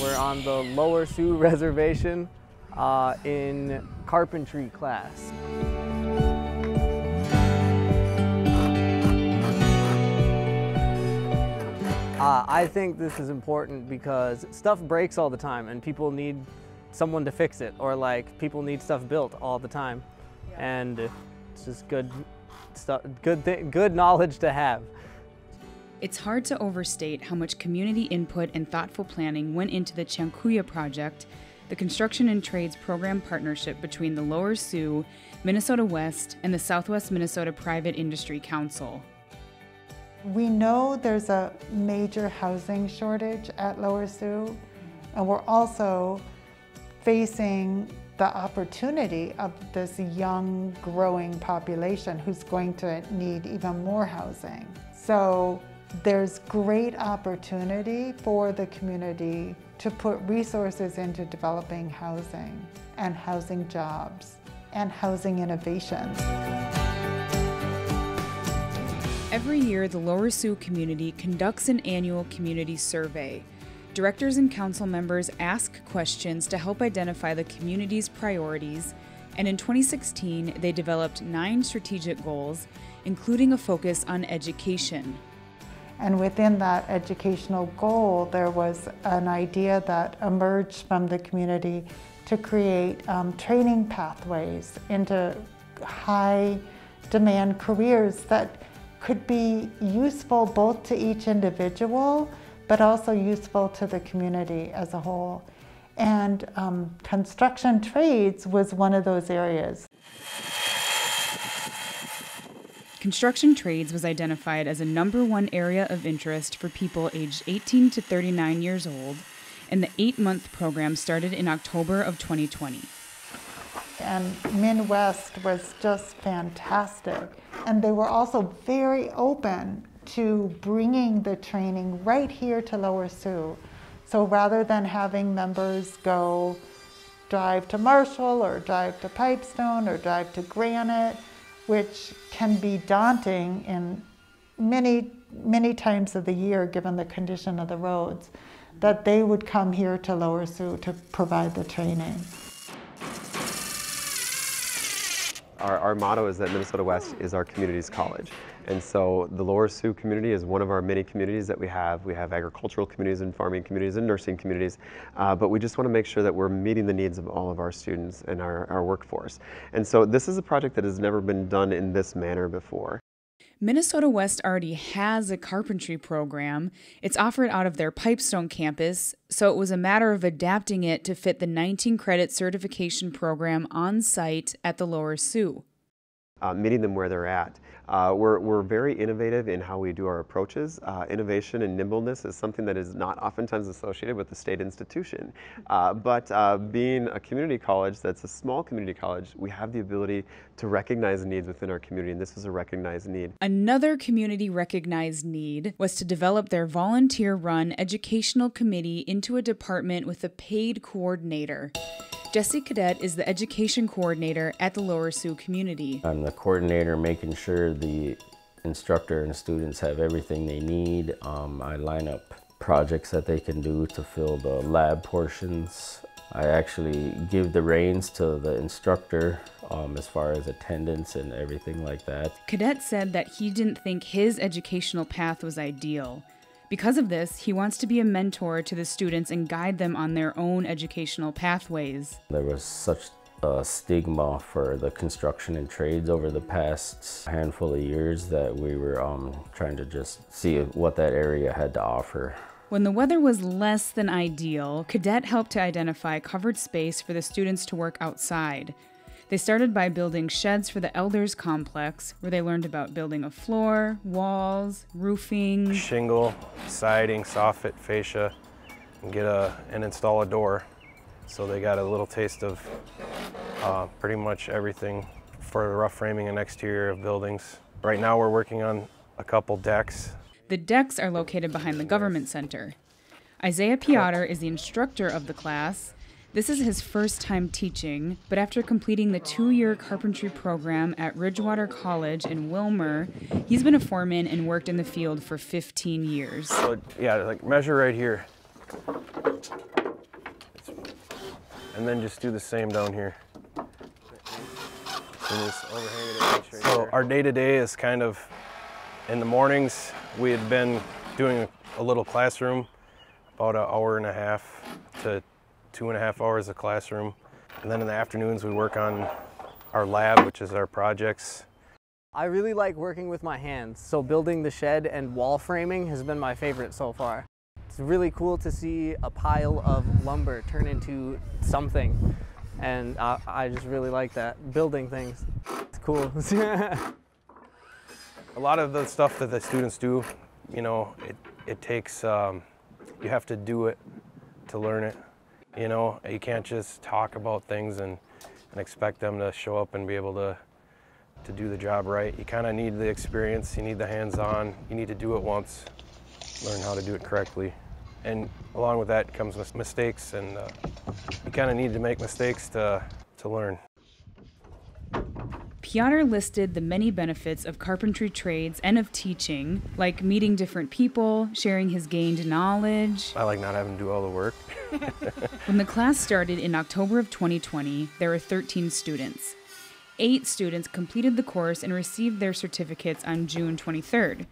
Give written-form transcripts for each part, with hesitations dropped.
We're on the Lower Sioux Reservation in carpentry class. I think this is important because stuff breaks all the time and people need someone to fix it, or like people need stuff built all the time. Yeah. And it's just good stuff, good knowledge to have. It's hard to overstate how much community input and thoughtful planning went into the Cankuya project, the construction and trades program partnership between the Lower Sioux, Minnesota West, and the Southwest Minnesota Private Industry Council. We know there's a major housing shortage at Lower Sioux, and we're also facing the opportunity of this young, growing population who's going to need even more housing. So there's great opportunity for the community to put resources into developing housing and housing jobs and housing innovations. Every year, the Lower Sioux community conducts an annual community survey. Directors and council members ask questions to help identify the community's priorities, and in 2016, they developed 9 strategic goals, including a focus on education. And within that educational goal, there was an idea that emerged from the community to create training pathways into high demand careers that could be useful both to each individual, but also useful to the community as a whole. And construction trades was one of those areas. Construction trades was identified as a #1 area of interest for people aged 18 to 39 years old, and the 8-month program started in October of 2020. And Midwest was just fantastic. And they were also very open to bringing the training right here to Lower Sioux. So rather than having members go drive to Marshall or drive to Pipestone or drive to Granite, which can be daunting in many times of the year given the condition of the roads, that they would come here to Lower Sioux to provide the training. Our motto is that Minnesota West is our community's college. And so the Lower Sioux community is one of our many communities that we have. We have agricultural communities and farming communities and nursing communities, but we just want to make sure that we're meeting the needs of all of our students and our workforce. And so this is a project that has never been done in this manner before. Minnesota West already has a carpentry program. It's offered out of their Pipestone campus, so it was a matter of adapting it to fit the 19-credit certification program on site at the Lower Sioux. Meeting them where they're at. We're very innovative in how we do our approaches. Innovation and nimbleness is something that is not oftentimes associated with the state institution. But being a community college that's a small community college, we have the ability to recognize needs within our community, and this is a recognized need. Another community recognized need was to develop their volunteer-run educational committee into a department with a paid coordinator. Jesse Cadet is the education coordinator at the Lower Sioux community. I'm the coordinator, making sure the instructor and students have everything they need. I line up projects that they can do to fill the lab portions. I actually give the reins to the instructor as far as attendance and everything like that. Cadet said that he didn't think his educational path was ideal. Because of this, he wants to be a mentor to the students and guide them on their own educational pathways. There was such a stigma for the construction and trades over the past handful of years that we were trying to just see what that area had to offer. When the weather was less than ideal, Cadet helped to identify covered space for the students to work outside. They started by building sheds for the Elders Complex, where they learned about building a floor, walls, roofing, shingle, siding, soffit, fascia, and install a door. So they got a little taste of pretty much everything for the rough framing and exterior of buildings. Right now we're working on a couple decks. The decks are located behind the Government Center. Isaiah Piotr is the instructor of the class. This is his first time teaching, but after completing the 2-year carpentry program at Ridgewater College in Wilmer, he's been a foreman and worked in the field for 15 years. So yeah, like measure right here. and then just do the same down here. And just overhang it right so our day-to-day is kind of, in the mornings, we had been doing a little classroom, about an hour and a half to 2.5 hours of classroom. And then in the afternoons, we work on our lab, which is our projects. I really like working with my hands, so building the shed and wall framing has been my favorite so far. It's really cool to see a pile of lumber turn into something, and I just really like that, building things. It's cool. A lot of the stuff that the students do, you know, it takes, you have to do it to learn it. You know, you can't just talk about things and expect them to show up and be able to do the job right. You kind of need the experience, you need the hands-on, you need to do it once, learn how to do it correctly. And along with that comes mistakes, and you kind of need to make mistakes to learn. Piotr listed the many benefits of carpentry trades and of teaching, like meeting different people, sharing his gained knowledge. I like not having to do all the work. When the class started in October of 2020, there were 13 students. 8 students completed the course and received their certificates on June 23rd.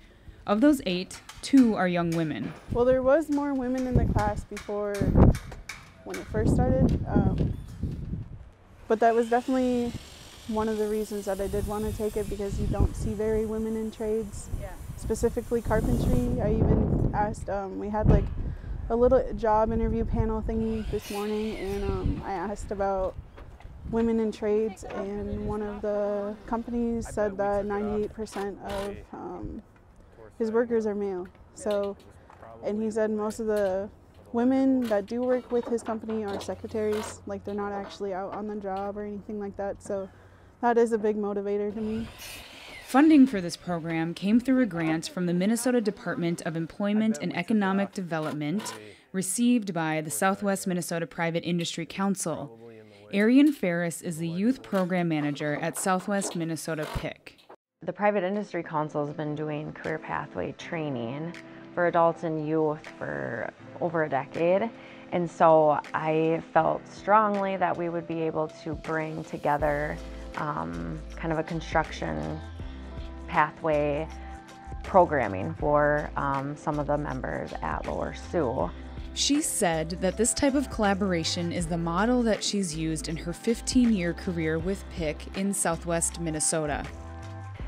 Of those 8, 2 are young women. Well, there was more women in the class before when it first started, but that was definitely one of the reasons that I did want to take it, because you don't see very women in trades, specifically carpentry. I even asked, we had like a little job interview panel thingy this morning, and I asked about women in trades, and one of the companies said that 98% of his workers are male. So, and he said most of the women that do work with his company are secretaries, like they're not actually out on the job or anything like that. So that is a big motivator to me. Funding for this program came through a grant from the Minnesota Department of Employment and Economic Development, received by the Southwest Minnesota Private Industry Council. Arian Ferris is the youth program manager at Southwest Minnesota PIC. The Private Industry Council has been doing career pathway training for adults and youth for over a decade. And so I felt strongly that we would be able to bring together kind of a construction pathway programming for some of the members at Lower Sioux. She said that this type of collaboration is the model that she's used in her 15-year career with PIC in Southwest Minnesota.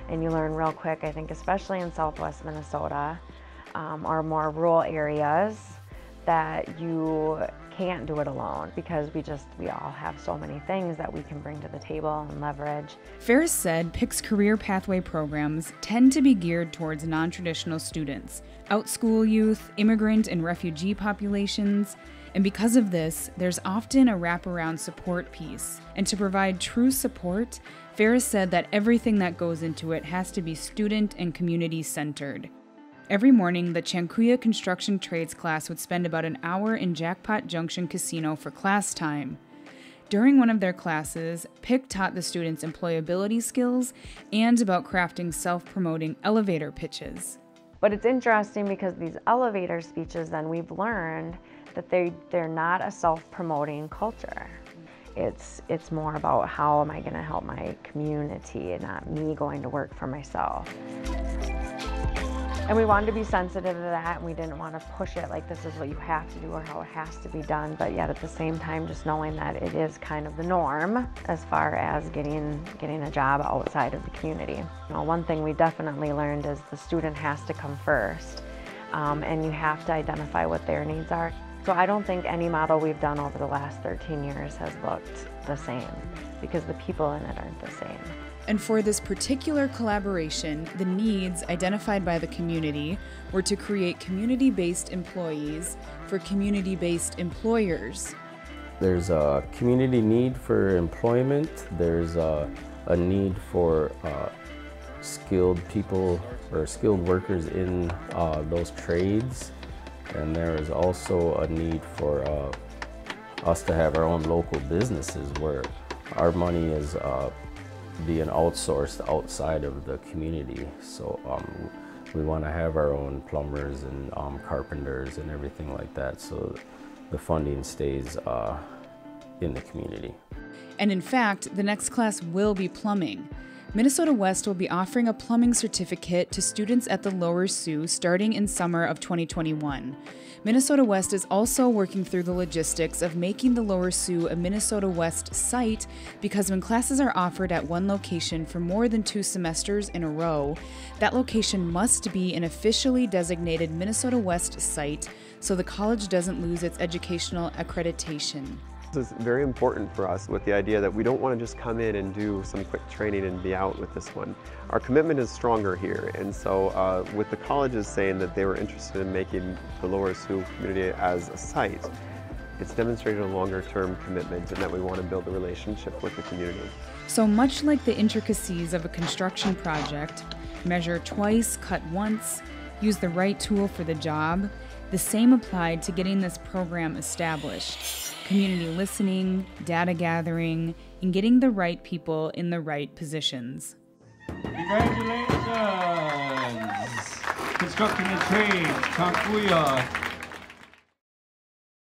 And you learn real quick, I think, especially in Southwest Minnesota, or more rural areas, that you can't do it alone, because we all have so many things that we can bring to the table and leverage. Ferris said PIC's career pathway programs tend to be geared towards non-traditional students, out-school youth, immigrant and refugee populations, and because of this, there's often a wraparound support piece. And to provide true support, Ferris said that everything that goes into it has to be student and community centered. Every morning, the Cankuya construction trades class would spend about an hour in Jackpot Junction Casino for class time. During one of their classes, PIC taught the students employability skills and about crafting self-promoting elevator pitches. But it's interesting because these elevator speeches, then we've learned that they're not a self-promoting culture. It's more about how am I going to help my community and not me going to work for myself. And we wanted to be sensitive to that, and we didn't want to push it like this is what you have to do or how it has to be done, but yet at the same time just knowing that it is kind of the norm as far as getting a job outside of the community. You know, one thing we definitely learned is the student has to come first, and you have to identify what their needs are. So I don't think any model we've done over the last 13 years has looked the same, because the people in it aren't the same. And for this particular collaboration, the needs identified by the community were to create community-based employees for community-based employers. There's a community need for employment. There's a need for skilled people or skilled workers in those trades. And there is also a need for us to have our own local businesses where our money is being outsourced outside of the community. So we want to have our own plumbers and carpenters and everything like that, so the funding stays in the community. And in fact, the next class will be plumbing. Minnesota West will be offering a plumbing certificate to students at the Lower Sioux starting in summer of 2021. Minnesota West is also working through the logistics of making the Lower Sioux a Minnesota West site, because when classes are offered at one location for more than 2 semesters in a row, that location must be an officially designated Minnesota West site so the college doesn't lose its educational accreditation. This is very important for us, with the idea that we don't want to just come in and do some quick training and be out with this one. Our commitment is stronger here, and so with the colleges saying that they were interested in making the Lower Sioux community as a site, it's demonstrated a longer-term commitment and that we want to build a relationship with the community. So much like the intricacies of a construction project, measure twice, cut once, use the right tool for the job, the same applied to getting this program established. Community listening, data gathering, and getting the right people in the right positions. Congratulations! Construction and Trade, Cankuya.